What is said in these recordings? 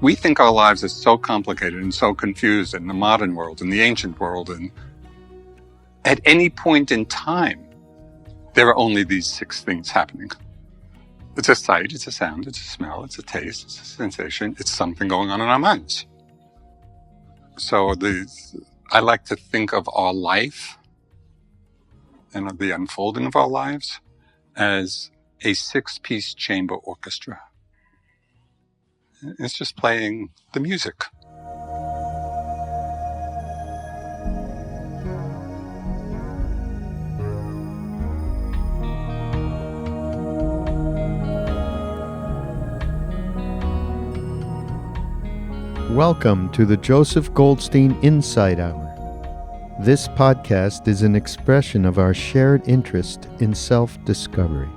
We think our lives are so complicated and so confused in the modern world, in the ancient world, and at any point in time, there are only these 6 things happening. It's a sight, it's a sound, it's a smell, it's a taste, it's a sensation, it's something going on in our minds. So I like to think of our life and of the unfolding of our lives as a 6-piece chamber orchestra. It's just playing the music. Welcome to the Joseph Goldstein Insight Hour. This podcast is an expression of our shared interest in self-discovery.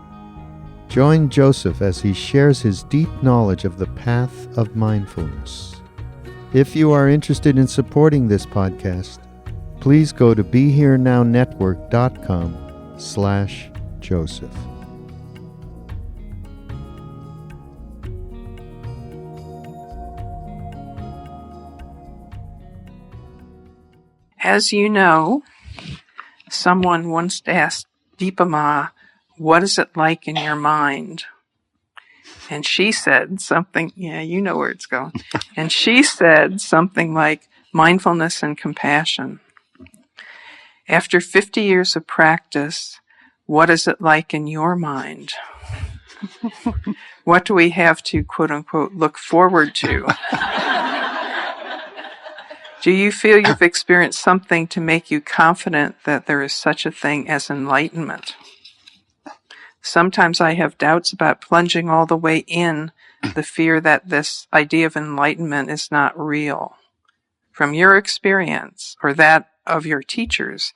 Join Joseph as he shares his deep knowledge of the path of mindfulness. If you are interested in supporting this podcast, please go to BeHereNowNetwork.com/Joseph. As you know, someone once asked Deepa Ma, what is it like in your mind? And she said something, yeah, you know where it's going. And she said something like mindfulness and compassion. After 50 years of practice, what is it like in your mind? What do we have to, quote unquote, look forward to? Do you feel you've experienced something to make you confident that there is such a thing as enlightenment? Sometimes I have doubts about plunging all the way in, the fear that this idea of enlightenment is not real. From your experience, or that of your teachers,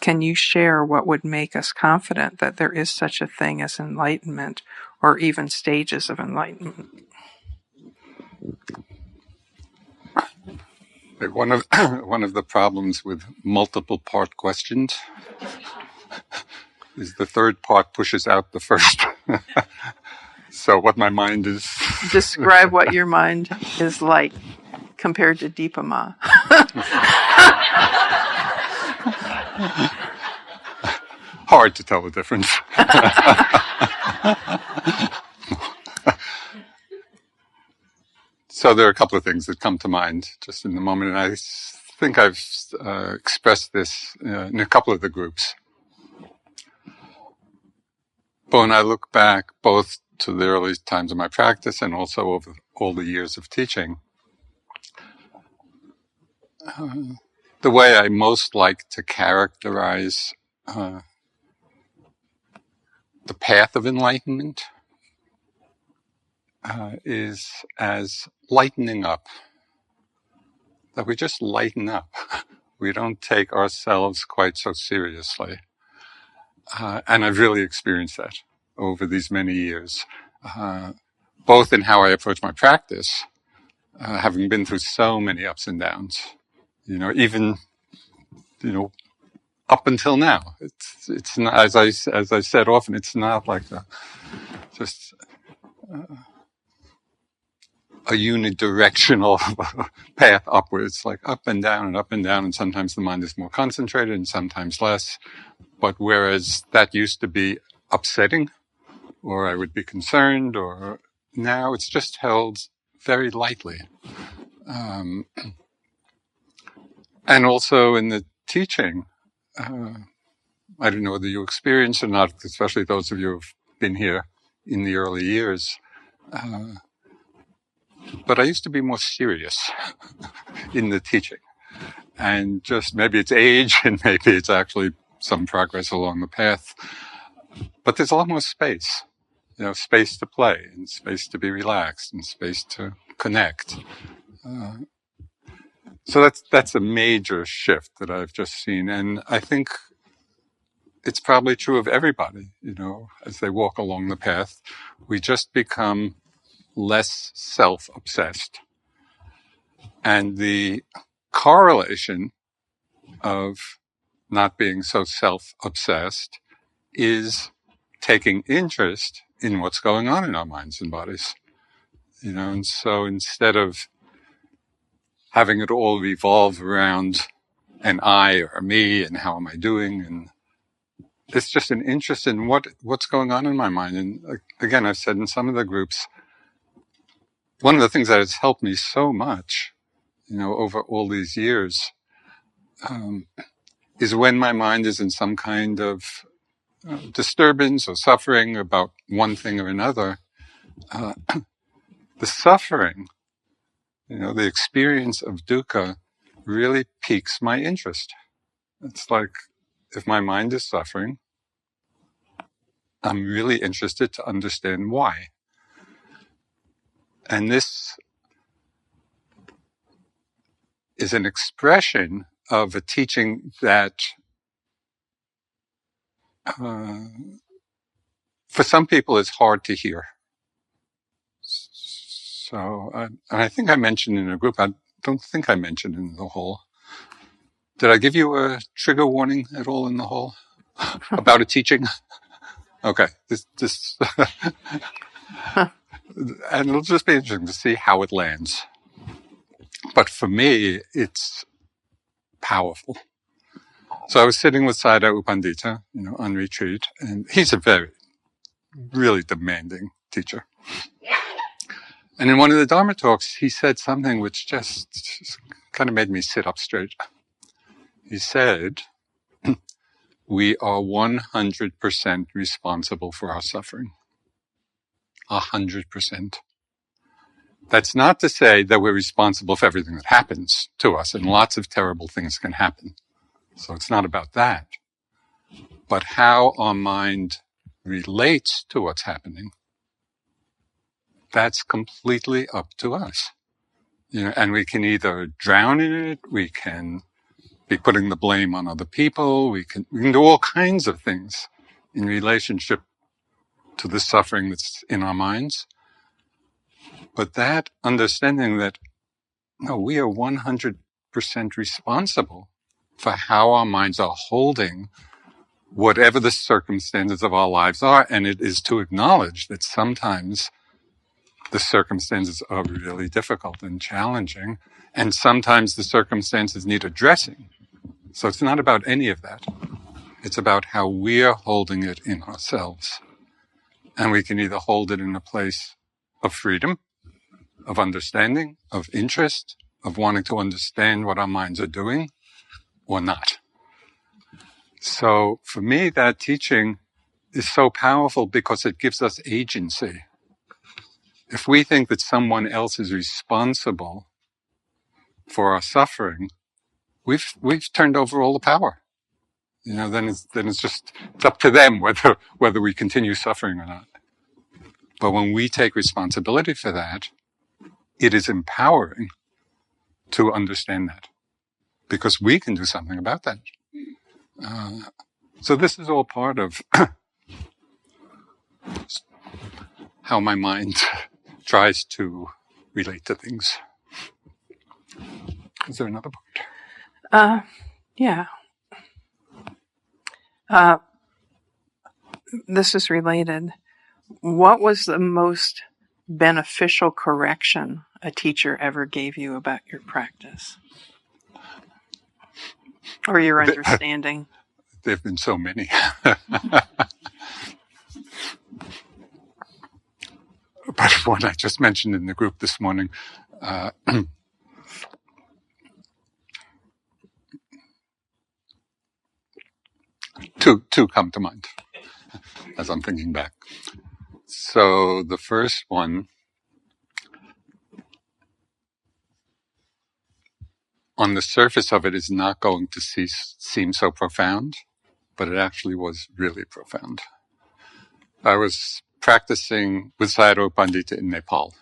can you share what would make us confident that there is such a thing as enlightenment, or even stages of enlightenment? One of the problems with multiple part questions is the third part pushes out the first. So what my mind is... Describe what your mind is like compared to Deepa Ma. Hard to tell the difference. So there are a couple of things that come to mind just in the moment, and I think I've expressed this in a couple of the groups. But when I look back both to the early times of my practice and also over all the years of teaching, the way I most like to characterize the path of enlightenment is as lightening up. That we just lighten up. We don't take ourselves quite so seriously. And I've really experienced that over these many years, both in how I approach my practice, having been through so many ups and downs, even up until now. It's not, as I said often, it's not like just a unidirectional path upwards, like up and down, and sometimes the mind is more concentrated and sometimes less. But whereas that used to be upsetting, or I would be concerned, or now it's just held very lightly. And also in the teaching, I don't know whether you experience or not, especially those of you who've been here in the early years, but I used to be more serious in the teaching. And just maybe it's age and maybe it's actually some progress along the path. But there's a lot more space, space to play and space to be relaxed and space to connect. So that's a major shift that I've just seen. And I think it's probably true of everybody, as they walk along the path. We just become less self-obsessed. And the correlation of not being so self-obsessed is taking interest in what's going on in our minds and bodies. And so instead of having it all revolve around an I or me and how am I doing. And it's just an interest in what's going on in my mind. And again, I've said in some of the groups, one of the things that has helped me so much, over all these years, is when my mind is in some kind of disturbance or suffering about one thing or another, the suffering, the experience of dukkha really piques my interest. It's like if my mind is suffering, I'm really interested to understand why. And this is an expression of a teaching that for some people is hard to hear. So, and I think I mentioned in a group, I don't think I mentioned in the hall. Did I give you a trigger warning at all in the hall about a teaching? Okay, this and it'll just be interesting to see how it lands. But for me, it's powerful. So I was sitting with Sayadaw U Pandita, on retreat, and he's a very, really demanding teacher. And in one of the Dharma talks, he said something which just kind of made me sit up straight. He said, we are 100% responsible for our suffering. 100%. That's not to say that we're responsible for everything that happens to us, and lots of terrible things can happen. So it's not about that. But how our mind relates to what's happening, that's completely up to us. And we can either drown in it, we can be putting the blame on other people, we can do all kinds of things in relationship to the suffering that's in our minds. But that understanding that, no, we are 100% responsible for how our minds are holding whatever the circumstances of our lives are, and it is to acknowledge that sometimes the circumstances are really difficult and challenging, and sometimes the circumstances need addressing. So it's not about any of that. It's about how we are holding it in ourselves. And we can either hold it in a place of freedom, of understanding, of interest, of wanting to understand what our minds are doing, or not. So for me, that teaching is so powerful because it gives us agency. If we think that someone else is responsible for our suffering, we've turned over all the power. Then it's up to them whether we continue suffering or not. But when we take responsibility for that, it is empowering to understand that, because we can do something about that. So this is all part of how my mind tries to relate to things. Is there another part? Yeah. This is related. What was the most beneficial correction a teacher ever gave you about your practice? Or your understanding? There have been so many. But one I just mentioned in the group this morning, two come to mind as I'm thinking back. So the first one, on the surface of it, is not going to seem so profound, but it actually was really profound. I was practicing with Sayadaw Pandita in Nepal,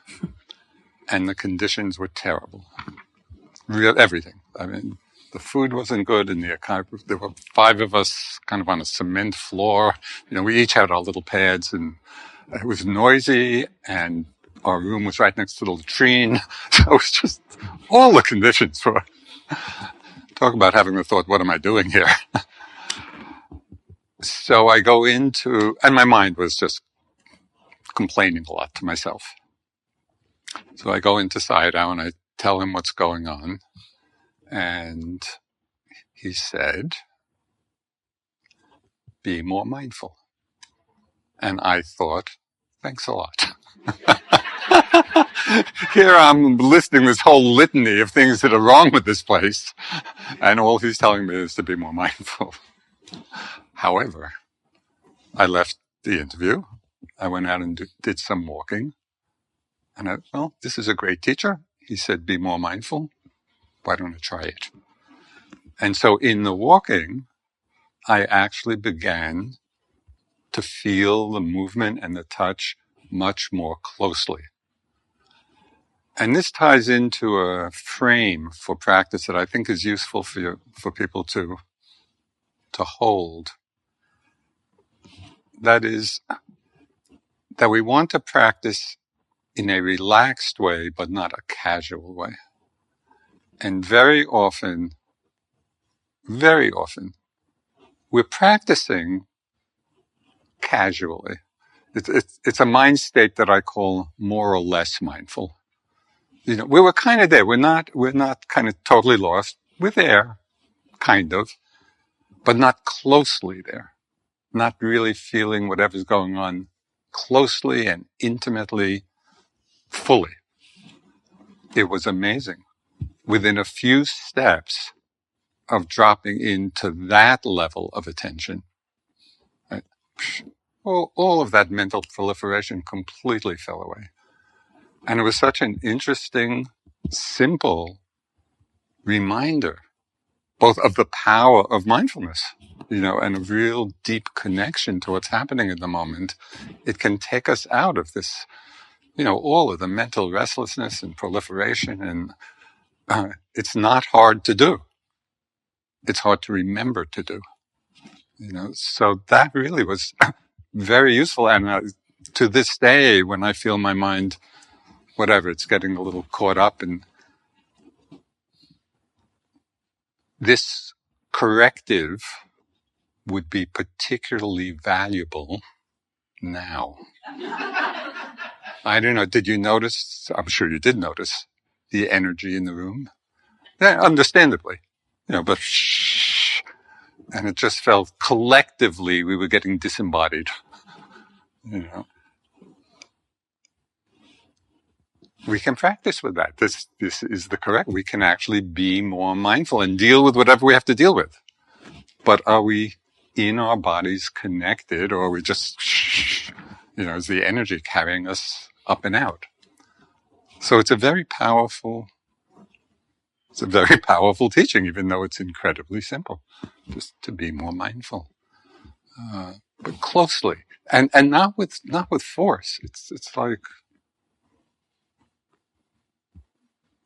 and the conditions were terrible. Everything. I mean, the food wasn't good, and there were 5 of us kind of on a cement floor. We each had our little pads, and it was noisy, and our room was right next to the latrine. So it was just all the conditions for, talk about having the thought, what am I doing here? So I go into, and my mind was just complaining a lot to myself. So I go into Sayadaw and I tell him what's going on. And he said, be more mindful. And I thought, thanks a lot. Here I'm listing this whole litany of things that are wrong with this place. And all he's telling me is to be more mindful. However, I left the interview. I went out and did some walking. And well, this is a great teacher. He said, be more mindful. Why don't I try it? And so in the walking, I actually began to feel the movement and the touch much more closely. And this ties into a frame for practice that I think is useful for people to hold. That is, that we want to practice in a relaxed way, but not a casual way. And very often, we're practicing casually. It's a mind state that I call more or less mindful. We were kind of there. We're not kind of totally lost. We're there, kind of, but not closely there. Not really feeling whatever's going on closely and intimately, fully. It was amazing. Within a few steps of dropping into that level of attention, right, all of that mental proliferation completely fell away. And it was such an interesting, simple reminder, both of the power of mindfulness, and a real deep connection to what's happening at the moment. It can take us out of this, all of the mental restlessness and proliferation. And it's not hard to do. It's hard to remember to do. So that really was very useful. And to this day, when I feel my mind, whatever, it's getting a little caught up in this corrective, would be particularly valuable now. I don't know, did you notice? I'm sure you did notice the energy in the room. Yeah, understandably, but shh. And it just felt collectively we were getting disembodied. We can practice with that. This is the correct. We can actually be more mindful and deal with whatever we have to deal with. But are we in our bodies connected, or are we just, is the energy carrying us up and out? So it's a very powerful teaching, even though it's incredibly simple, just to be more mindful, but closely, and not with force. It's like,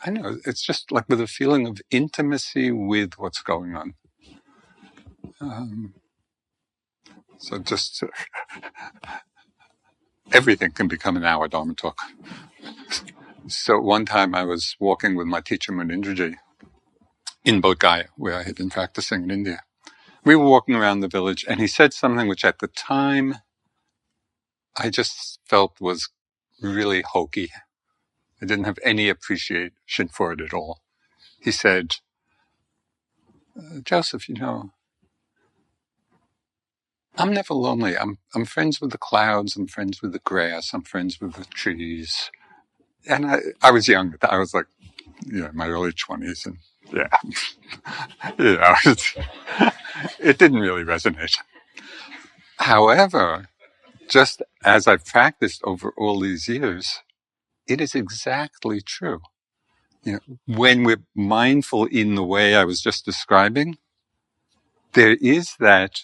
I know, it's just like with a feeling of intimacy with what's going on. So just everything can become an hour Dharma talk. So one time I was walking with my teacher Munindraji in Bodh Gaya, where I had been practicing in India. We were walking around the village, and he said something which at the time I just felt was really hokey. I didn't have any appreciation for it at all. He said, Joseph, I'm never lonely. I'm friends with the clouds. I'm friends with the grass. I'm friends with the trees. And I was young. I was like, in my early 20s. And it didn't really resonate. However, just as I've practiced over all these years, it is exactly true. When we're mindful in the way I was just describing, there is that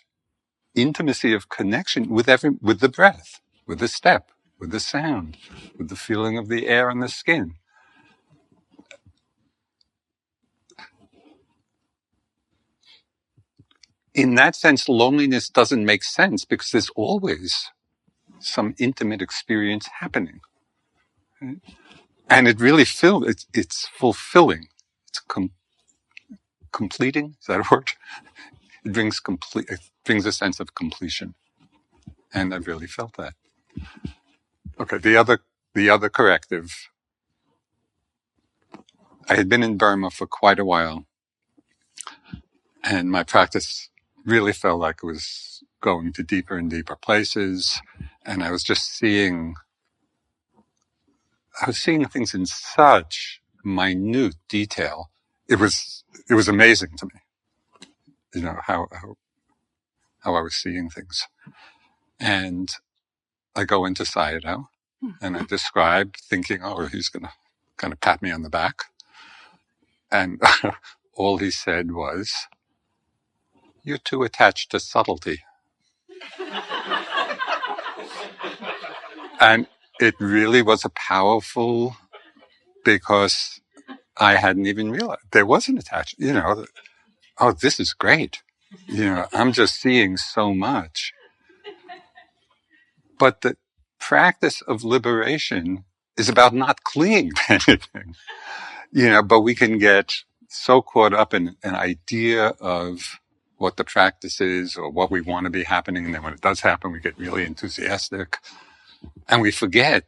intimacy of connection with the breath, with the step, with the sound, with the feeling of the air on the skin. In that sense, loneliness doesn't make sense because there's always some intimate experience happening. Right? And it really it's fulfilling. It's completing. Is that a word? It brings a sense of completion. And I've really felt that. Okay, the other corrective. I had been in Burma for quite a while, and my practice really felt like it was going to deeper and deeper places, and I was seeing things in such minute detail. It was amazing to me, how I was seeing things. And I go into Sayadaw, and I describe, thinking, oh, he's going to kind of pat me on the back. And all he said was, "You're too attached to subtlety." And it really was a powerful, because I hadn't even realized there was an attachment, oh, this is great. I'm just seeing so much. But the practice of liberation is about not clinging to anything, but we can get so caught up in an idea of what the practice is or what we want to be happening. And then when it does happen, we get really enthusiastic and we forget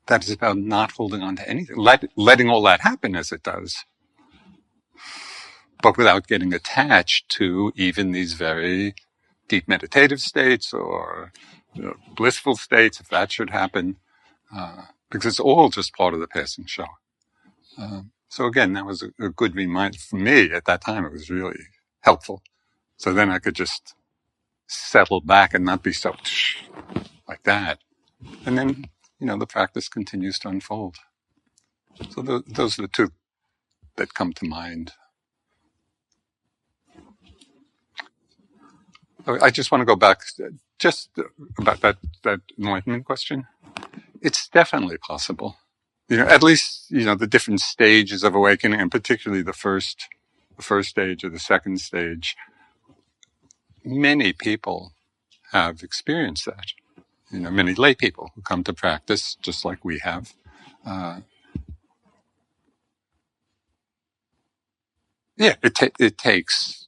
that it's about not holding on to anything, letting all that happen as it does, but without getting attached to even these very deep meditative states or blissful states, if that should happen, because it's all just part of the passing show. So again, that was a good reminder for me at that time. It was really helpful. So then I could just settle back and not be so like that. And then, the practice continues to unfold. So those are the two that come to mind. I just want to go back just about that enlightenment question. It's definitely possible. At least, the different stages of awakening, and particularly the first stage or the second stage, many people have experienced that. Many lay people who come to practice just like we have. It takes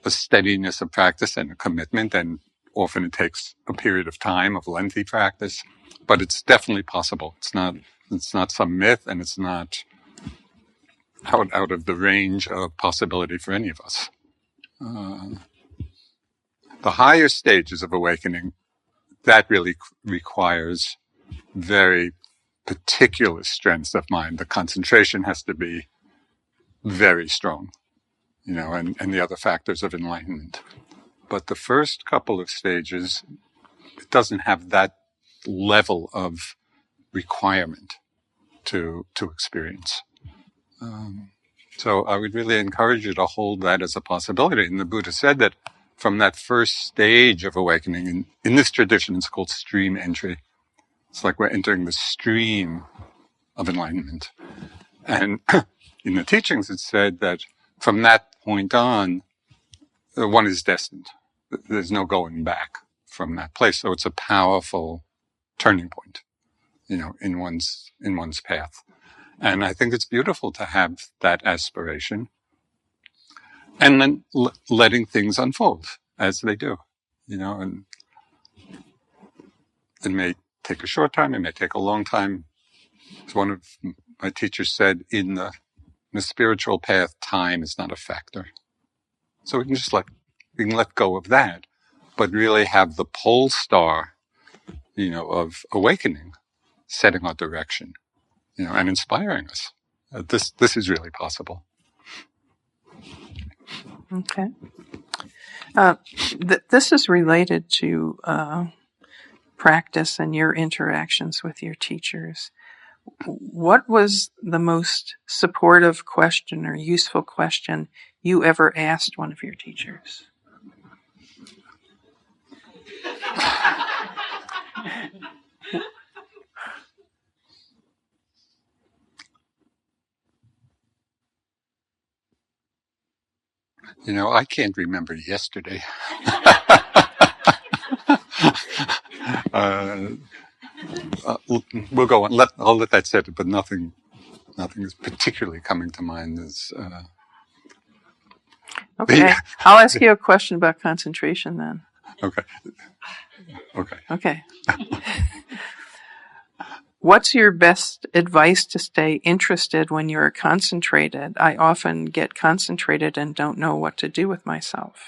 a steadiness of practice and a commitment, and often it takes a period of time of lengthy practice, but it's definitely possible. It's not some myth, and it's not out of the range of possibility for any of us. The higher stages of awakening, that really requires very particular strengths of mind. The concentration has to be very strong, and the other factors of enlightenment. But the first couple of stages, it doesn't have that level of requirement to experience. So I would really encourage you to hold that as a possibility. And the Buddha said that from that first stage of awakening, in this tradition, it's called stream entry. It's like we're entering the stream of enlightenment. And in the teachings, it's said that from that point on, one is destined. There's no going back from that place. So it's a powerful turning point, in one's path. And I think it's beautiful to have that aspiration, and then letting things unfold as they do, and it may take a short time, it may take a long time. As one of my teachers said, in the spiritual path, time is not a factor. So we can let go of that, but really have the pole star, of awakening, setting our direction, and inspiring us. This is really possible. Okay. This is related to practice and your interactions with your teachers. What was the most supportive question or useful question you ever asked one of your teachers? I can't remember yesterday. We'll go on. I'll let that sit, but nothing is particularly coming to mind. Okay. I'll ask you a question about concentration then. Okay. Okay. What's your best advice to stay interested when you're concentrated? I often get concentrated and don't know what to do with myself.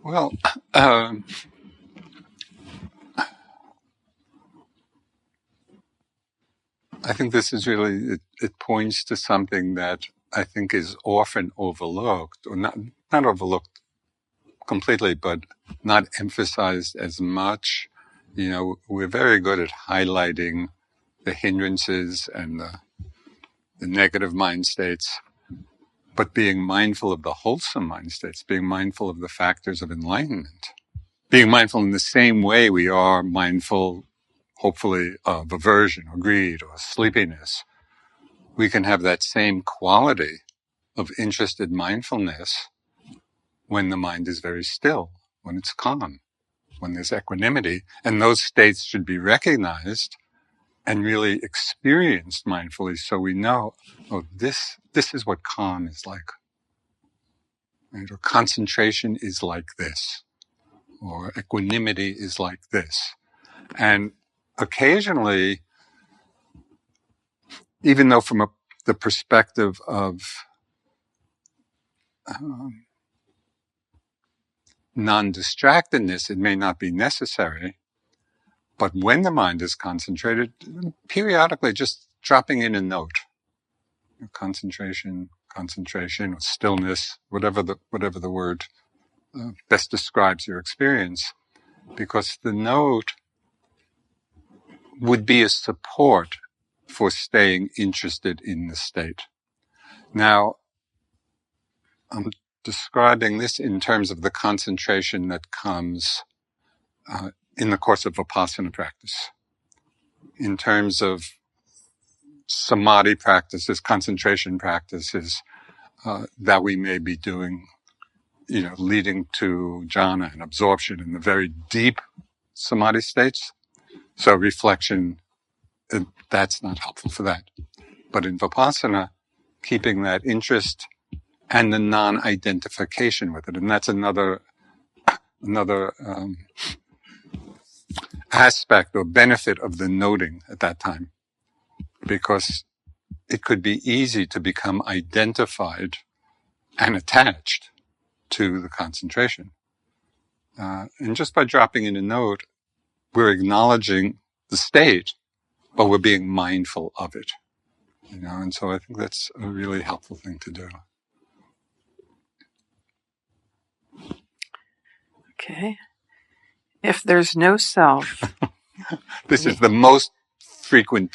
Well, I think this is really, it points to something that I think is often overlooked, or not overlooked completely, but not emphasized as much. You know, we're very good at highlighting the hindrances and the negative mind states, but being mindful of the wholesome mind states, being mindful of the factors of enlightenment, being mindful in the same way we are mindful, hopefully, of aversion or greed or sleepiness. We can have that same quality of interested mindfulness when the mind is very still, when it's calm, when there's equanimity. And those states should be recognized and really experienced mindfully, so we know, oh, this is what calm is like. Right? Or concentration is like this. Or equanimity is like this. And occasionally, even though from the perspective of non-distractedness, it may not be necessary, but when the mind is concentrated, periodically just dropping in a note, concentration, or stillness, whatever the word best describes your experience, because the note would be a support for staying interested in the state. Now, I'm describing this in terms of the concentration that comes in the course of Vipassana practice. In terms of samadhi practices, concentration practices that we may be doing, leading to jhana and absorption in the very deep samadhi states. So reflection, that's not helpful for that. But in Vipassana, keeping that interest and the non-identification with it. And that's another aspect or benefit of the noting at that time, because it could be easy to become identified and attached to the concentration. And just by dropping in a note, we're acknowledging the state, but we're being mindful of it. And so I think that's a really helpful thing to do. Okay. If there's no self. This is the most frequent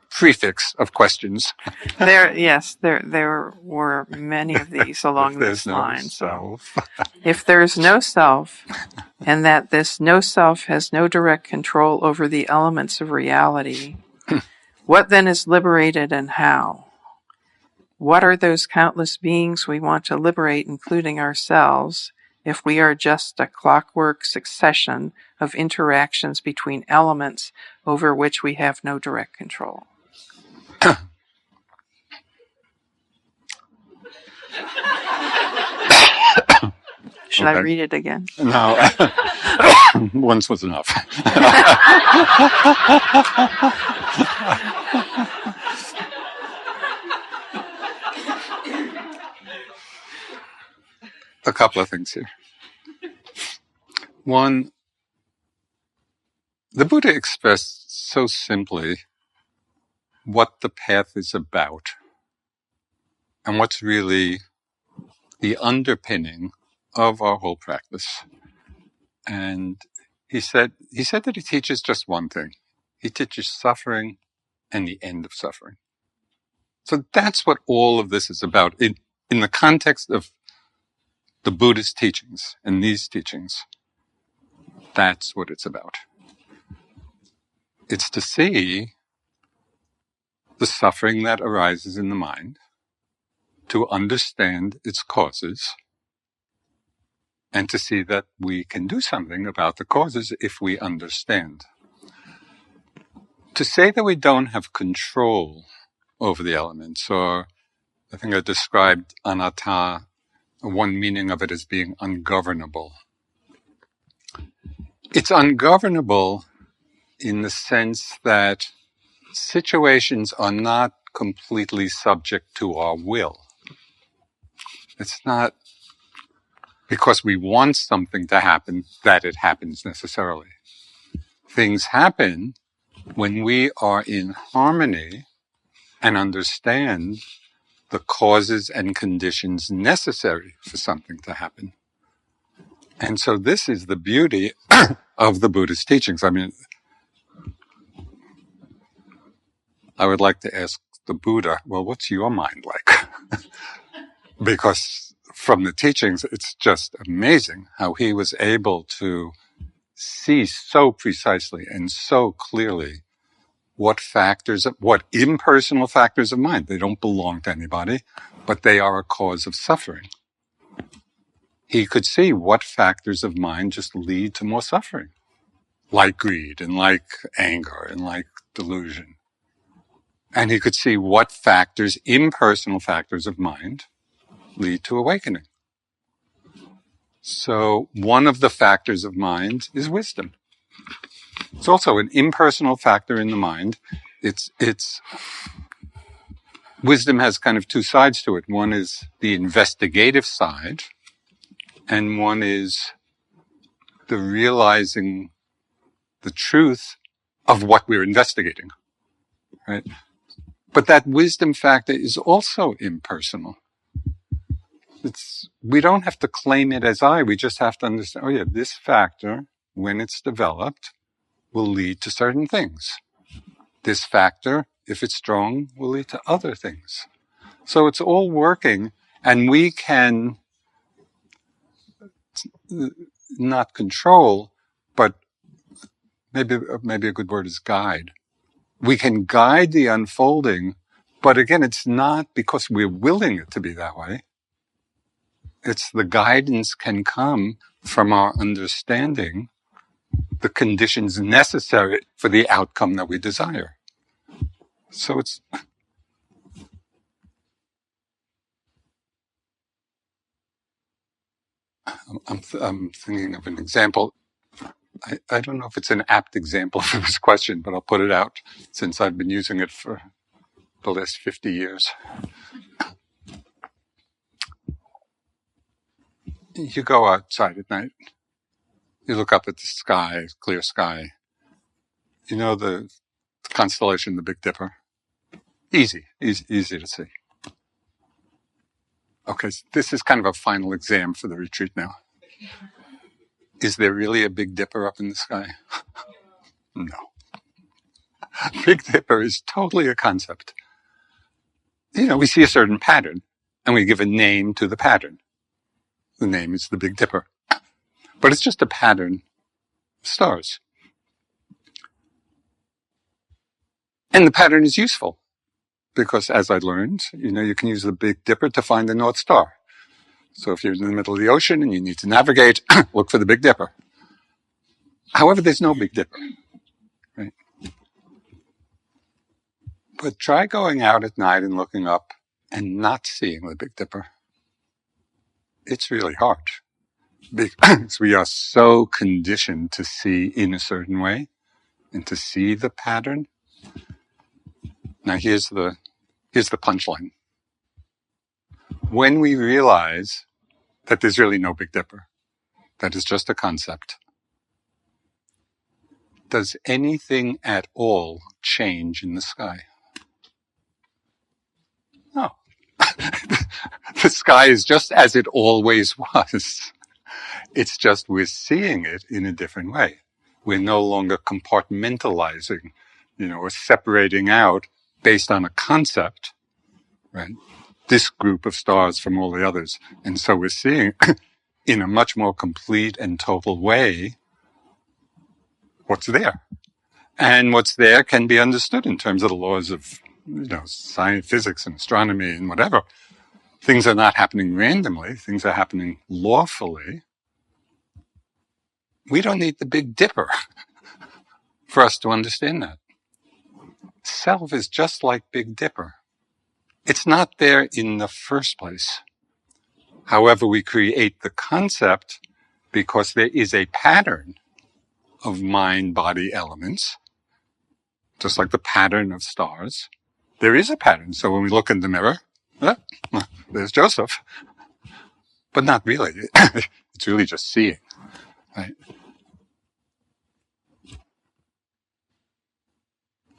prefix of questions. There were many of these along this line. Self. If there's no self, and that this no self has no direct control over the elements of reality, what then is liberated and how? What are those countless beings we want to liberate, including ourselves, if we are just a clockwork succession of interactions between elements over which we have no direct control? Should I read it again? No. Once was enough. A couple of things here. One, the Buddha expressed so simply what the path is about and what's really the underpinning of our whole practice. And he said that he teaches just one thing. He teaches suffering and the end of suffering. So that's what all of this is about. In the context of the Buddhist teachings and these teachings, that's what it's about. It's to see the suffering that arises in the mind, to understand its causes, and to see that we can do something about the causes if we understand. To say that we don't have control over the elements, or I think I described anatta, one meaning of it as being ungovernable. It's ungovernable in the sense that situations are not completely subject to our will. It's not because we want something to happen that it happens necessarily. Things happen when we are in harmony and understand the causes and conditions necessary for something to happen. And so this is the beauty of the Buddhist teachings. I mean, I would like to ask the Buddha, well, what's your mind like? Because from the teachings, it's just amazing how he was able to see so precisely and so clearly what impersonal factors of mind, they don't belong to anybody, but they are a cause of suffering. He could see what factors of mind just lead to more suffering, like greed and like anger and like delusion. And he could see what factors, impersonal factors of mind, lead to awakening. So one of the factors of mind is wisdom. It's also an impersonal factor in the mind. It's wisdom has kind of two sides to it. One is the investigative side, and one is the realizing the truth of what we're investigating, right? But that wisdom factor is also impersonal. We don't have to claim it as I, we just have to understand, oh yeah, this factor, when it's developed, will lead to certain things. This factor, if it's strong, will lead to other things. So it's all working, and we can not control, but maybe a good word is guide. We can guide the unfolding, but again, it's not because we're willing it to be that way. It's the guidance can come from our understanding the conditions necessary for the outcome that we desire. So I'm thinking of an example. I don't know if it's an apt example for this question, but I'll put it out since I've been using it for the last 50 years. You go outside at night. You look up at the sky, clear sky. You know the constellation, the Big Dipper? Easy to see. Okay, so this is kind of a final exam for the retreat now. Is there really a Big Dipper up in the sky? No. Big Dipper is totally a concept. You know, we see a certain pattern, and we give a name to the pattern. The name is the Big Dipper. But it's just a pattern of stars. And the pattern is useful, because as I learned, you can use the Big Dipper to find the North Star. So if you're in the middle of the ocean and you need to navigate, look for the Big Dipper. However, there's no Big Dipper, right? But try going out at night and looking up and not seeing the Big Dipper. It's really hard because we are so conditioned to see in a certain way and to see the pattern. Now here's the punchline. When we realize that there's really no Big Dipper, that is just a concept, does anything at all change in the sky? No. The sky is just as it always was. It's just we're seeing it in a different way. We're no longer compartmentalizing, or separating out based on a concept, right? This group of stars from all the others. And so we're seeing in a much more complete and total way what's there. And what's there can be understood in terms of the laws of, science, physics and astronomy and whatever. Things are not happening randomly. Things are happening lawfully. We don't need the Big Dipper for us to understand that. Self is just like Big Dipper. It's not there in the first place. However, we create the concept because there is a pattern of mind-body elements, just like the pattern of stars. There is a pattern. So when we look in the mirror, there's Joseph. But not really. It's really just seeing, right?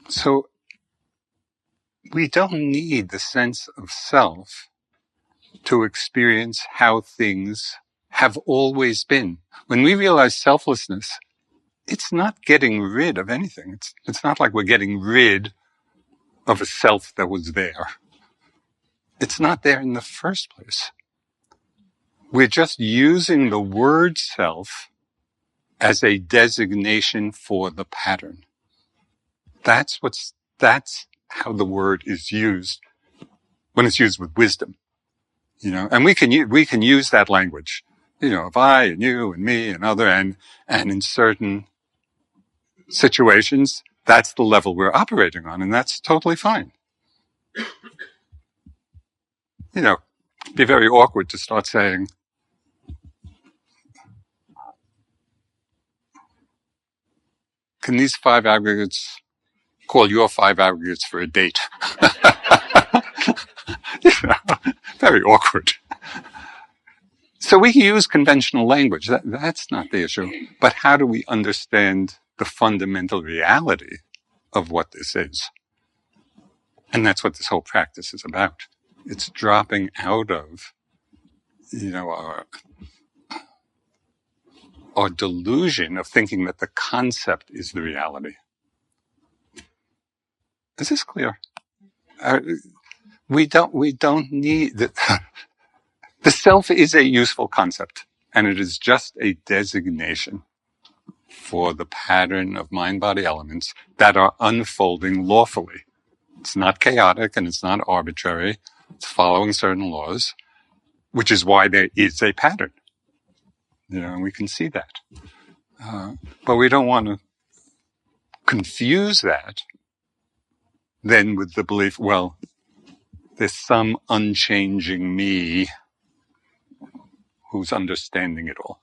So we don't need the sense of self to experience how things have always been. When we realize selflessness, it's not getting rid of anything. It's not like we're getting rid of a self that was there. It's not there in the first place. We're just using the word self as a designation for the pattern. That's how the word is used when it's used with wisdom, and we can use that language, of I and you and me and other, and in certain situations, that's the level we're operating on, and that's totally fine. It'd be very awkward to start saying, can these 5 aggregates call your 5 aggregates for a date? Very awkward. So we can use conventional language. That's not the issue. But how do we understand the fundamental reality of what this is? And that's what this whole practice is about. It's dropping out of, our delusion of thinking that the concept is the reality. Is this clear? We don't need the self is a useful concept, and it is just a designation for the pattern of mind-body elements that are unfolding lawfully. It's not chaotic and it's not arbitrary. It's following certain laws, which is why there is a pattern. And we can see that. But we don't want to confuse that then with the belief, well, there's some unchanging me who's understanding it all.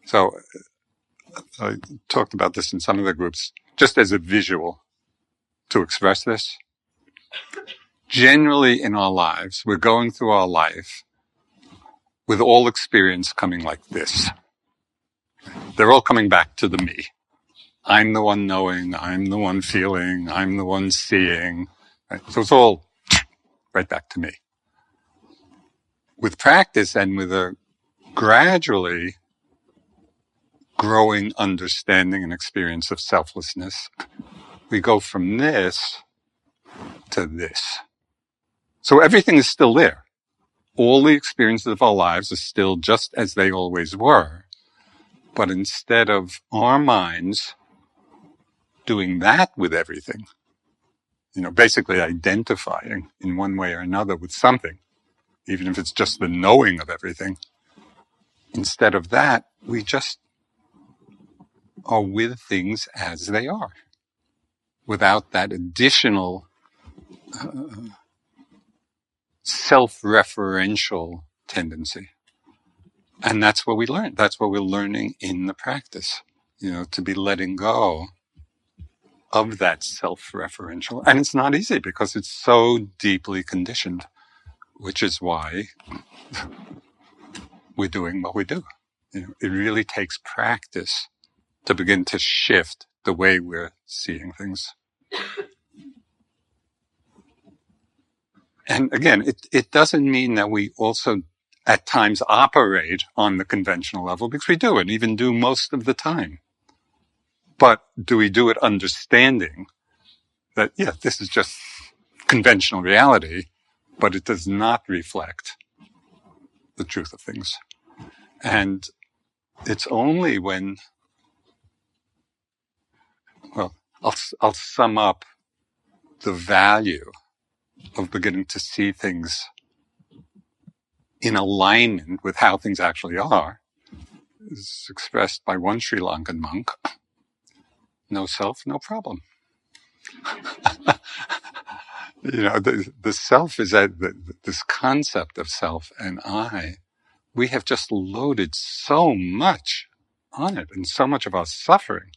So I talked about this in some of the groups, just as a visual to express this. Generally in our lives, we're going through our life with all experience coming like this. They're all coming back to the me. I'm the one knowing, I'm the one feeling, I'm the one seeing. Right? So it's all right back to me. With practice and with a gradually growing understanding and experience of selflessness, we go from this to this. So everything is still there. All the experiences of our lives are still just as they always were. But instead of our minds doing that with everything, basically identifying in one way or another with something, even if it's just the knowing of everything, instead of that, we just are with things as they are, without that additional self-referential tendency. And that's what we learn. That's what we're learning in the practice, to be letting go of that self-referential. And it's not easy because it's so deeply conditioned, which is why we're doing what we do. It really takes practice to begin to shift the way we're seeing things. And again, it doesn't mean that we also at times operate on the conventional level, because we do, and even do most of the time. But do we do it understanding that, this is just conventional reality, but it does not reflect the truth of things. And it's only when, I'll sum up the value of beginning to see things in alignment with how things actually are, is expressed by one Sri Lankan monk: no self, no problem. The self is this concept of self and I. We have just loaded so much on it, and so much of our suffering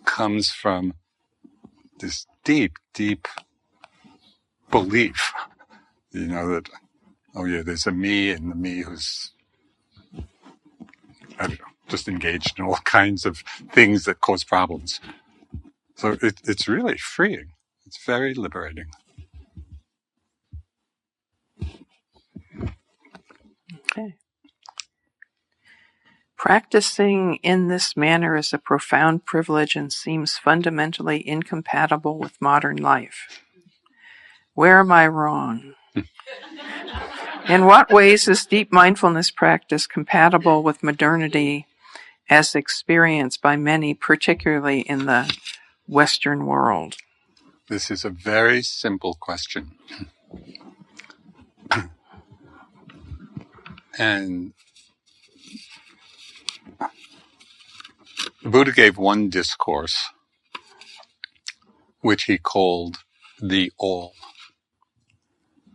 comes from this deep, deep belief, that, oh yeah, there's a me, and the me who's, I don't know, just engaged in all kinds of things that cause problems. So it's really freeing. It's very liberating. Okay. Practicing in this manner is a profound privilege and seems fundamentally incompatible with modern life. Where am I wrong? In what ways is deep mindfulness practice compatible with modernity as experienced by many, particularly in the Western world? This is a very simple question. And the Buddha gave one discourse, which he called the All.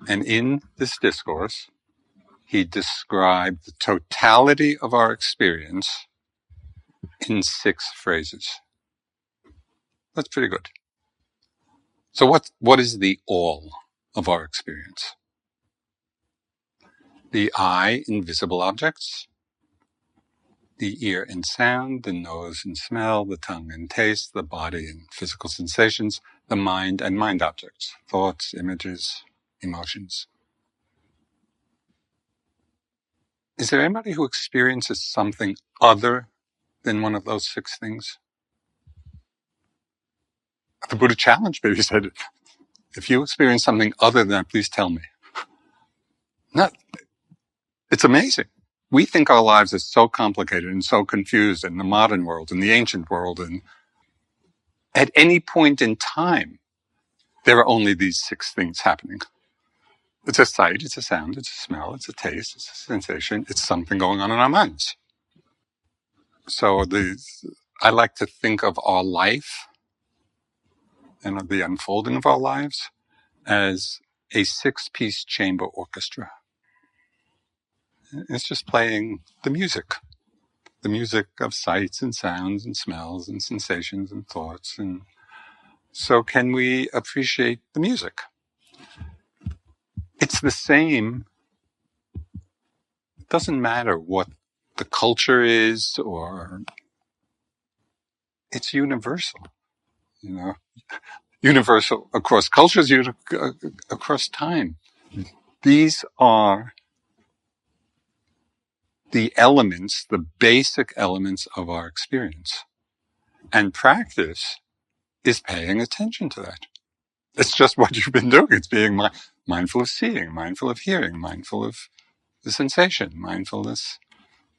And in this discourse, he described the totality of our experience in 6 phrases. That's pretty good. So what is the all of our experience? The eye in visible objects, the ear in sound, the nose in smell, the tongue in taste, the body in physical sensations, the mind and mind objects, thoughts, images, emotions. Is there anybody who experiences something other than one of those 6 things? The Buddha challenged me. He said, if you experience something other than that, please tell me. No, it's amazing. We think our lives are so complicated and so confused in the modern world, in the ancient world, and at any point in time, there are only these 6 things happening. It's a sight, it's a sound, it's a smell, it's a taste, it's a sensation, it's something going on in our minds. So I like to think of our life and of the unfolding of our lives as a 6-piece chamber orchestra. It's just playing the music of sights and sounds and smells and sensations and thoughts. And so can we appreciate the music? It's the same. It doesn't matter what the culture is, or it's universal, universal across cultures, across time. These are the elements, the basic elements of our experience. And practice is paying attention to that. It's just what you've been doing. It's being mindful of seeing, mindful of hearing, mindful of the sensation, mindfulness,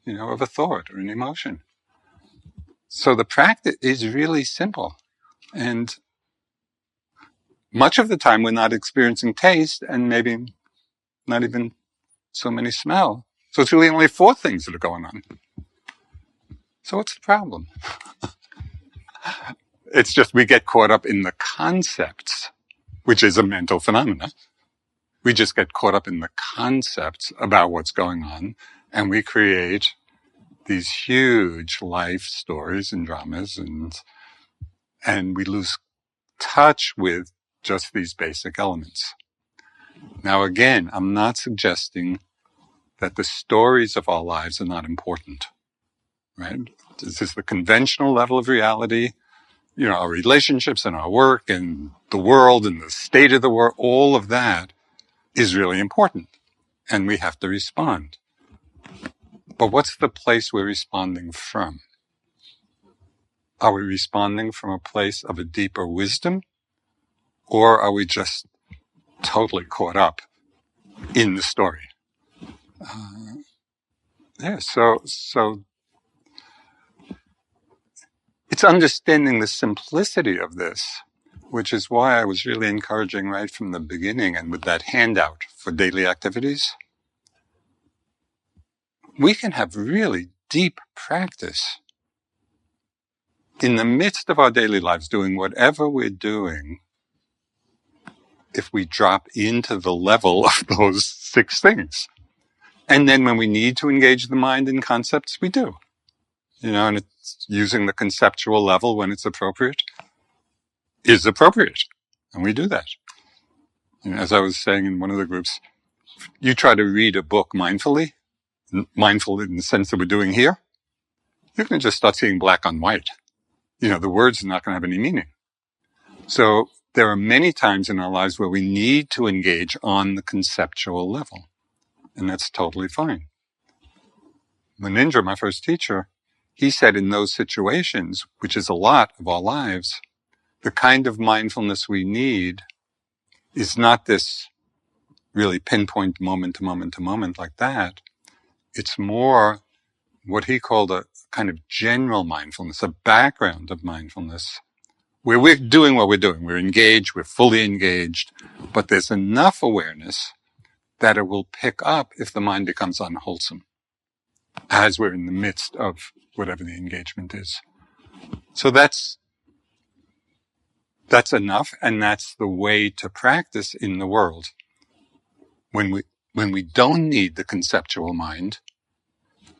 of a thought or an emotion. So the practice is really simple. And much of the time we're not experiencing taste and maybe not even so many smell. So it's really only 4 things that are going on. So what's the problem? It's just we get caught up in the concepts, which is a mental phenomena. We just get caught up in the concepts about what's going on, and we create these huge life stories and dramas, and we lose touch with just these basic elements. Now, again, I'm not suggesting that the stories of our lives are not important, right? This is the conventional level of reality. Our relationships and our work and the world and the state of the world, all of that is really important, and we have to respond. But what's the place we're responding from? Are we responding from a place of a deeper wisdom, or are we just totally caught up in the story? So it's understanding the simplicity of this, which is why I was really encouraging right from the beginning, and with that handout for daily activities, we can have really deep practice in the midst of our daily lives, doing whatever we're doing, if we drop into the level of those 6 things. And then when we need to engage the mind in concepts, we do. And it's using the conceptual level when it's appropriate. is appropriate. And we do that. As I was saying in one of the groups, you try to read a book mindfully, mindful in the sense that we're doing here, you can just start seeing black on white. The words are not going to have any meaning. So there are many times in our lives where we need to engage on the conceptual level. And that's totally fine. Munindra, my first teacher, he said in those situations, which is a lot of our lives, the kind of mindfulness we need is not this really pinpoint moment to moment to moment like that. It's more what he called a kind of general mindfulness, a background of mindfulness, where we're doing what we're doing. We're engaged, we're fully engaged, but there's enough awareness that it will pick up if the mind becomes unwholesome, as we're in the midst of whatever the engagement is. So that's enough, and that's the way to practice in the world. When we don't need the conceptual mind,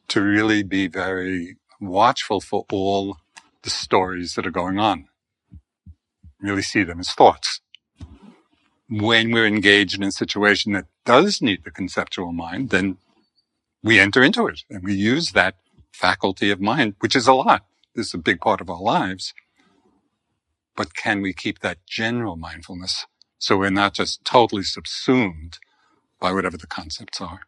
to really be very watchful for all the stories that are going on. Really see them as thoughts. When we're engaged in a situation that does need the conceptual mind, then we enter into it and we use that faculty of mind, which is a lot. This is a big part of our lives. But can we keep that general mindfulness so we're not just totally subsumed by whatever the concepts are?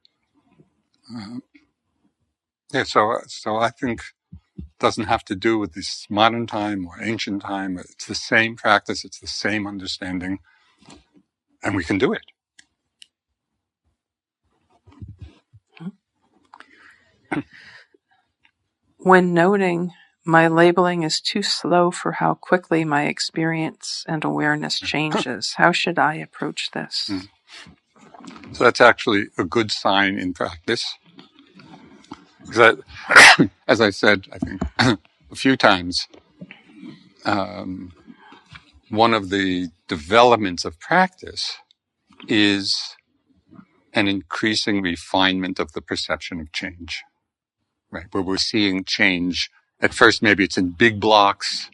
So I think it doesn't have to do with this modern time or ancient time. It's the same practice. It's the same understanding. And we can do it. When noting, my labeling is too slow for how quickly my experience and awareness changes. How should I approach this? So that's actually a good sign in practice. Because as I said, I think, a few times, one of the developments of practice is an increasing refinement of the perception of change, right? Where we're seeing change. At first, maybe it's in big blocks,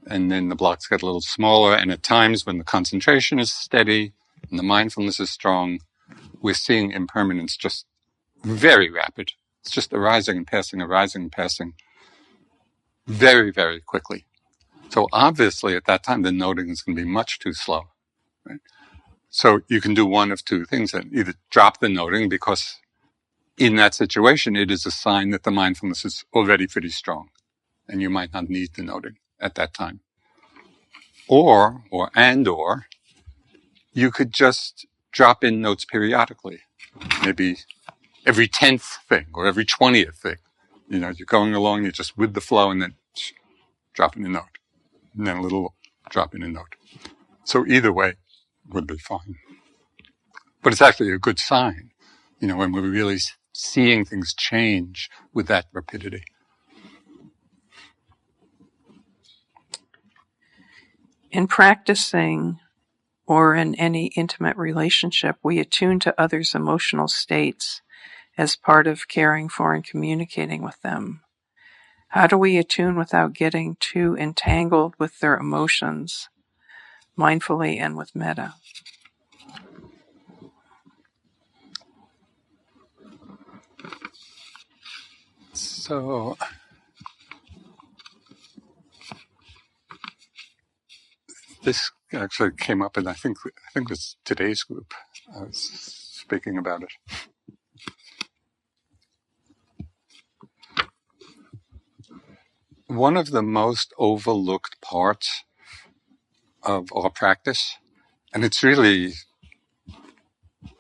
and then the blocks get a little smaller. And at times when the concentration is steady and the mindfulness is strong, we're seeing impermanence just very rapid. It's just arising and passing very, very quickly. So obviously at that time, the noting is going to be much too slow, right? So you can do one of two things, and either drop the noting because in that situation, it is a sign that the mindfulness is already pretty strong and you might not need the noting at that time. Or you could just drop in notes periodically, maybe every 10th thing or every 20th thing. You're going along, you're just with the flow and then drop in a note. And then a little drop in a note. So either way would be fine. But it's actually a good sign, when we're really seeing things change with that rapidity. In practicing or in any intimate relationship, we attune to others' emotional states as part of caring for and communicating with them. How do we attune without getting too entangled with their emotions, mindfully and with metta? So this actually came up in I think it was today's group. I was speaking about it. One of the most overlooked parts of our practice, and it's really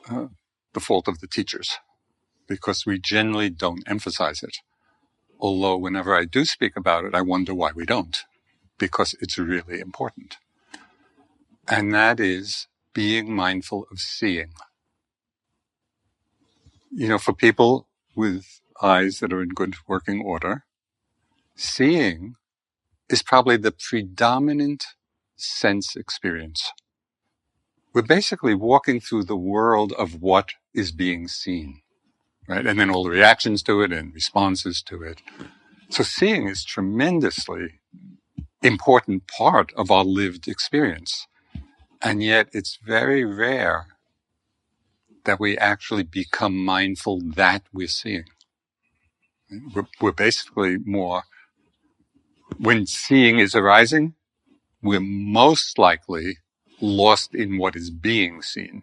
the fault of the teachers, because we generally don't emphasize it. Although whenever I do speak about it, I wonder why we don't, because it's really important. And that is being mindful of seeing. For people with eyes that are in good working order, seeing is probably the predominant sense experience. We're basically walking through the world of what is being seen, right? And then all the reactions to it and responses to it. So seeing is tremendously important part of our lived experience. And yet it's very rare that we actually become mindful that we're seeing. We're basically more, when seeing is arising, we're most likely lost in what is being seen.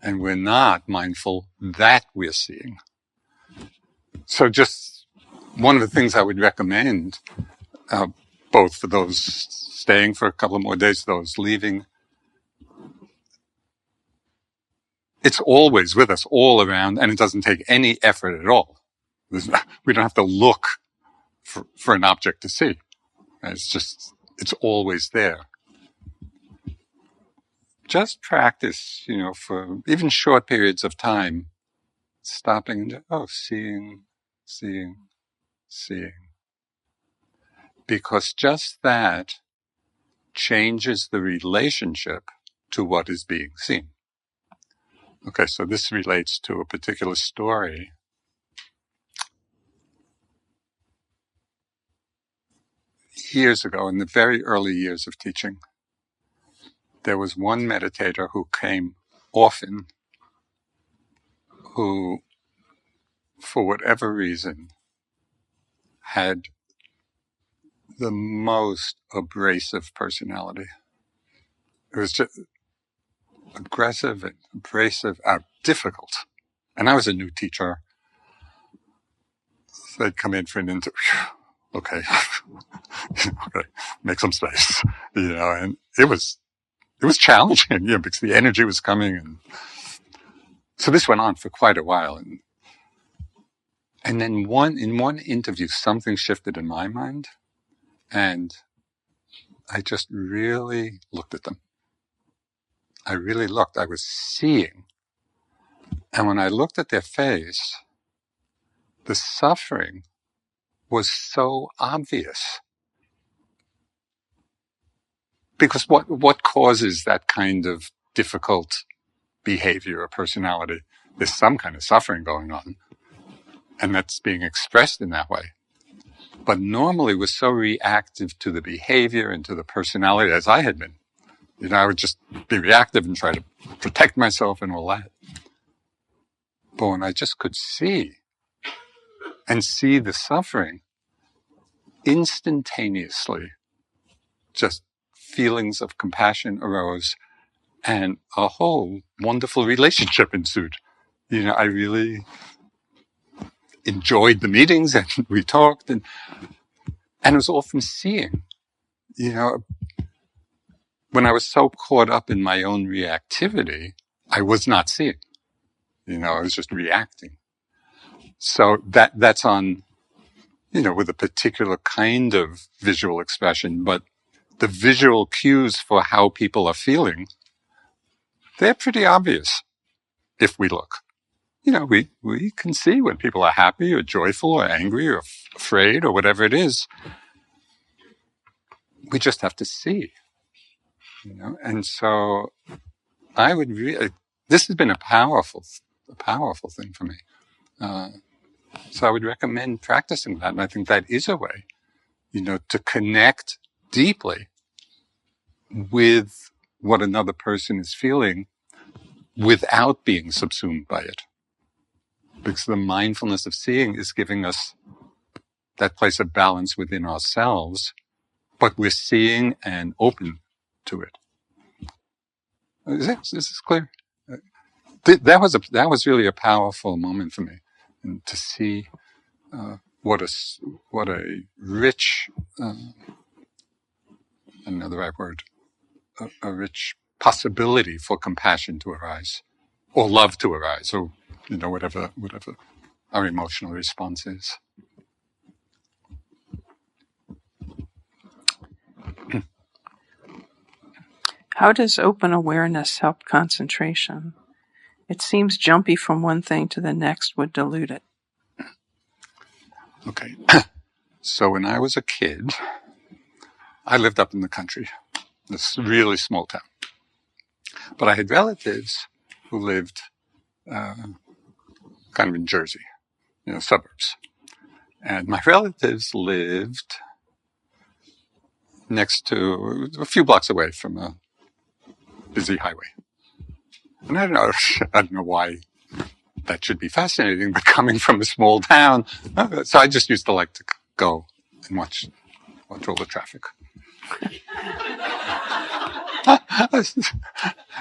And we're not mindful that we're seeing. So just one of the things I would recommend, both for those staying for a couple of more days, those leaving, it's always with us, all around, and it doesn't take any effort at all. We don't have to look for an object to see. It's always there. Just practice, for even short periods of time, stopping and seeing, seeing, seeing. Because just that changes the relationship to what is being seen. Okay, so this relates to a particular story. Years ago, in the very early years of teaching, there was one meditator who came often, who, for whatever reason, had the most abrasive personality. It was just aggressive and abrasive, difficult. And I was a new teacher. So they'd come in for an interview. Okay. Okay. Make some space. And it was challenging, because the energy was coming. And so this went on for quite a while. And then in one interview, something shifted in my mind. And I just really looked at them. I really looked. I was seeing. And when I looked at their face, the suffering was so obvious. Because what causes that kind of difficult behavior or personality? There's some kind of suffering going on. And that's being expressed in that way. But normally we're so reactive to the behavior and to the personality, as I had been. I would just be reactive and try to protect myself and all that. But when I just could see the suffering, instantaneously, just feelings of compassion arose and a whole wonderful relationship ensued. I really enjoyed the meetings and we talked and it was all from seeing. When I was so caught up in my own reactivity, I was not seeing. I was just reacting. So that's on, with a particular kind of visual expression, but the visual cues for how people are feeling, they're pretty obvious if we look. We can see when people are happy or joyful or angry or afraid or whatever it is. We just have to see, And so I would this has been a powerful thing for me. So I would recommend practicing that. And I think that is a way, to connect deeply with what another person is feeling without being subsumed by it. Because the mindfulness of seeing is giving us that place of balance within ourselves, but we're seeing and open to it. Is this clear? That was really a powerful moment for me, and to see what a rich, I don't know the right word, a rich possibility for compassion to arise, or love to arise, or whatever our emotional response is. How does open awareness help concentration? It seems jumpy from one thing to the next would dilute it. Okay. So when I was a kid, I lived up in the country, this really small town. But I had relatives who lived kind of in Jersey, suburbs. And my relatives lived next to a few blocks away from a busy highway. And I don't know why that should be fascinating, but coming from a small town, so I just used to like to go and watch all the traffic.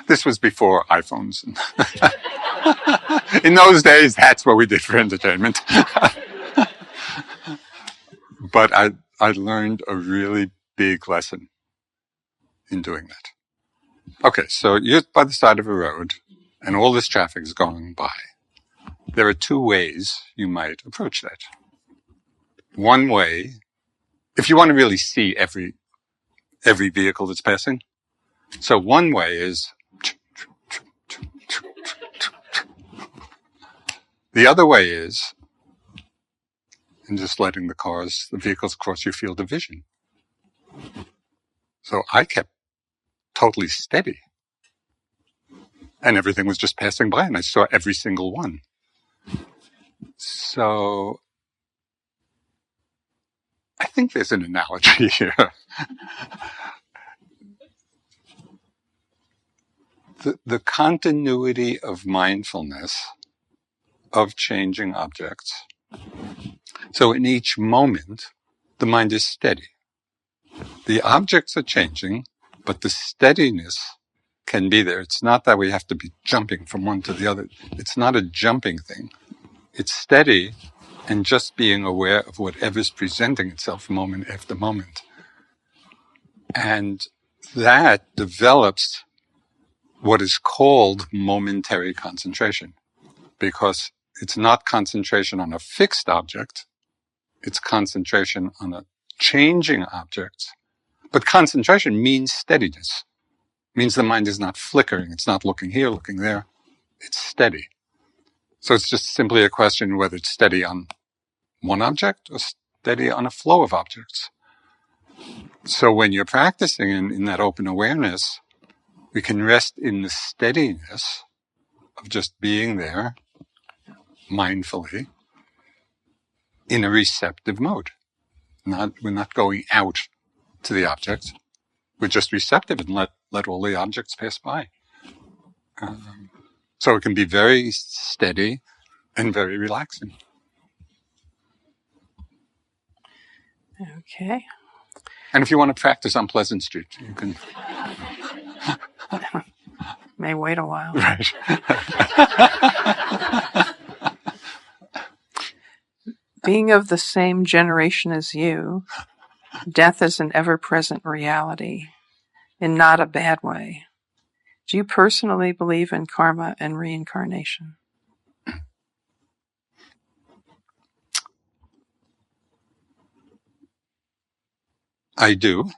This was before iPhones. In those days, that's what we did for entertainment. But I learned a really big lesson in doing that. Okay, so you're by the side of a road, and all this traffic is going by. There are two ways you might approach that. One way, if you want to really see every vehicle that's passing, so one way is the other way is and just letting the vehicles cross your field of vision. So I kept totally steady. And everything was just passing by, and I saw every single one. So I think there's an analogy here. The continuity of mindfulness of changing objects. So in each moment, the mind is steady. The objects are changing, but the steadiness can be there. It's not that we have to be jumping from one to the other. It's not a jumping thing. It's steady and just being aware of whatever's presenting itself moment after moment. And that develops what is called momentary concentration, because it's not concentration on a fixed object, it's concentration on a changing object. But concentration means steadiness, means the mind is not flickering, it's not looking here, looking there, it's steady. So it's just simply a question whether it's steady on one object or steady on a flow of objects. So when you're practicing in that open awareness, we can rest in the steadiness of just being there mindfully in a receptive mode. We're not going out to the object. We're just receptive and let all the objects pass by. So it can be very steady and very relaxing. Okay. And if you want to practice on Pleasant Street, you can. May wait a while. Right. Being of the same generation as you, death is an ever-present reality, in not a bad way. Do you personally believe in karma and reincarnation? I do,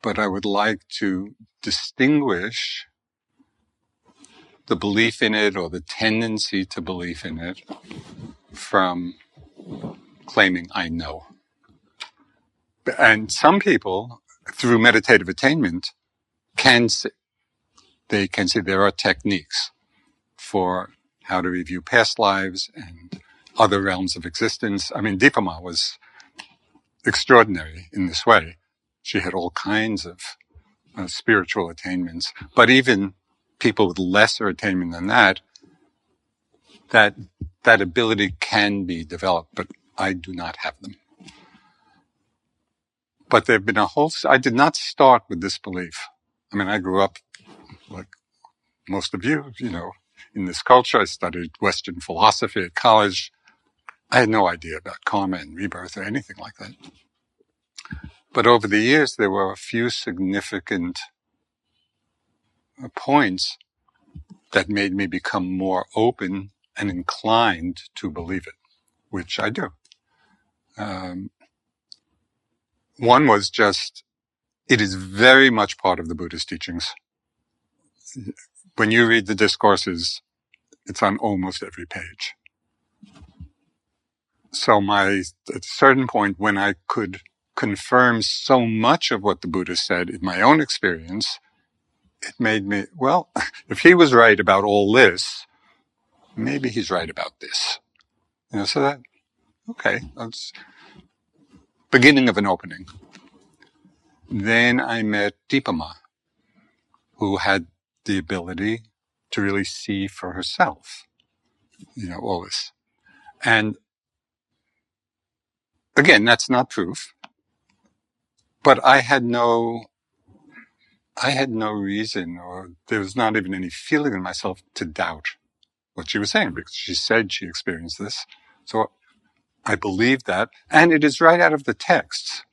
but I would like to distinguish the belief in it or the tendency to believe in it from claiming I know. And some people, through meditative attainment, can see there are techniques for how to review past lives and other realms of existence. I mean, Deepa Ma was extraordinary in this way. She had all kinds of spiritual attainments, but even people with lesser attainment than that ability can be developed, but I do not have them. But there have been I did not start with this belief. I mean, I grew up, like most of you, in this culture. I studied Western philosophy at college. I had no idea about karma and rebirth or anything like that. But over the years, there were a few significant points that made me become more open and inclined to believe it, which I do. One was just, it is very much part of the Buddhist teachings. When you read the discourses, it's on almost every page. So at a certain point, when I could confirm so much of what the Buddha said in my own experience, it made me, well, if he was right about all this, maybe he's right about this. So that's beginning of an opening. Then I met Deepama, who had the ability to really see for herself, all this. And again, that's not proof, but I had no reason, or there was not even any feeling in myself to doubt what she was saying, because she said she experienced this. So I believed that. And it is right out of the texts,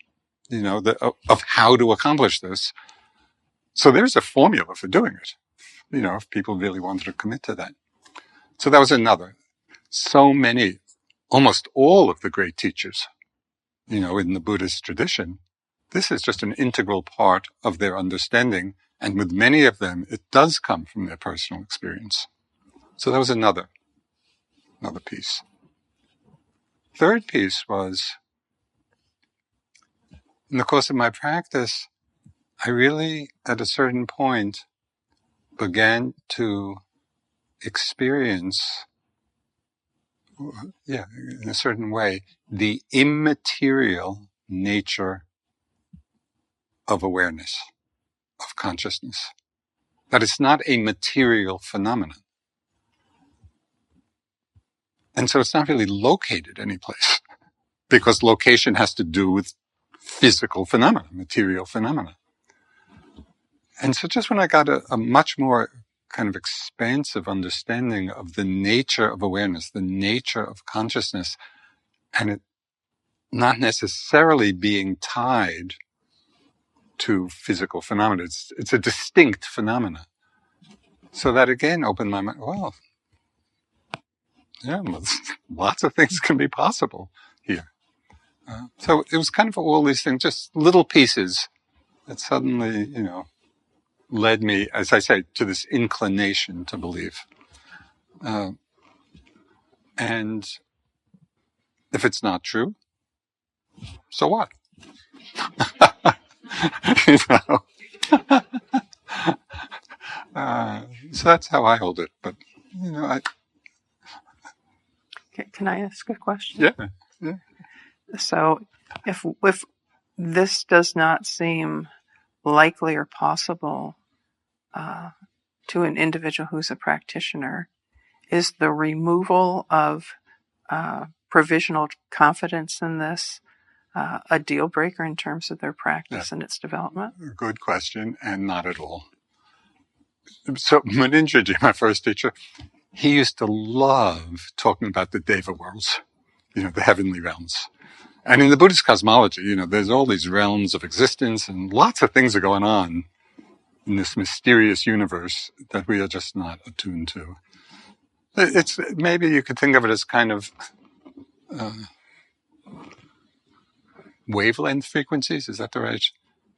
of how to accomplish this. So there's a formula for doing it, if people really wanted to commit to that. So that was another. So many, almost all of the great teachers, in the Buddhist tradition, this is just an integral part of their understanding. And with many of them, it does come from their personal experience. So that was another piece. Third piece was, in the course of my practice, I really, at a certain point, began to experience, in a certain way, the immaterial nature of awareness, of consciousness. That it's not a material phenomenon. And so it's not really located anyplace, because location has to do with physical phenomena, material phenomena. And so just when I got a much more kind of expansive understanding of the nature of awareness, the nature of consciousness, and it not necessarily being tied to physical phenomena. It's a distinct phenomena. So that again opened my mind. Well, yeah, lots of things can be possible here. So it was kind of all these things, just little pieces that suddenly, led me, as I say, to this inclination to believe. And if it's not true, so what? So that's how I hold it. But, Can I ask a question? Yeah. So if this does not seem likely or possible to an individual who's a practitioner, is the removal of provisional confidence in this a deal breaker in terms of their practice and its development? Good question, and not at all. So Munindraji, my first teacher, he used to love talking about the Deva worlds, the heavenly realms. And in the Buddhist cosmology, there's all these realms of existence, and lots of things are going on in this mysterious universe that we are just not attuned to. It's maybe you could think of it as kind of wavelength frequencies. Is that the right?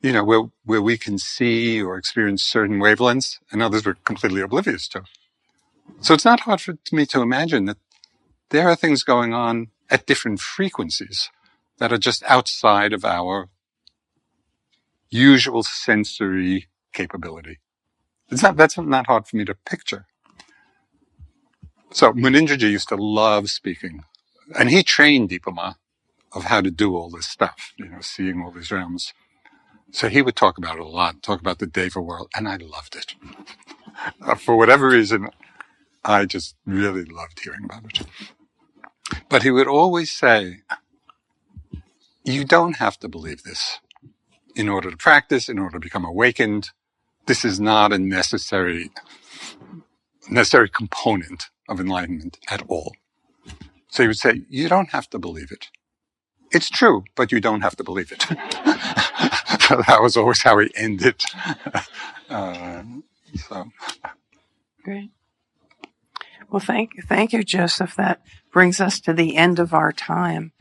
Where we can see or experience certain wavelengths, and others we're completely oblivious to. So it's not hard for me to imagine that there are things going on at different frequencies that are just outside of our usual sensory capability. That's not hard for me to picture. So Munindraji used to love speaking, and he trained Deepama of how to do all this stuff, seeing all these realms. So he would talk about it a lot, talk about the Deva world, and I loved it. For whatever reason, I just really loved hearing about it. But he would always say, you don't have to believe this in order to practice, in order to become awakened. This is not a necessary component of enlightenment at all. So he would say, you don't have to believe it. It's true, but you don't have to believe it. So that was always how he ended. Great. Well, thank you, Joseph. That brings us to the end of our time.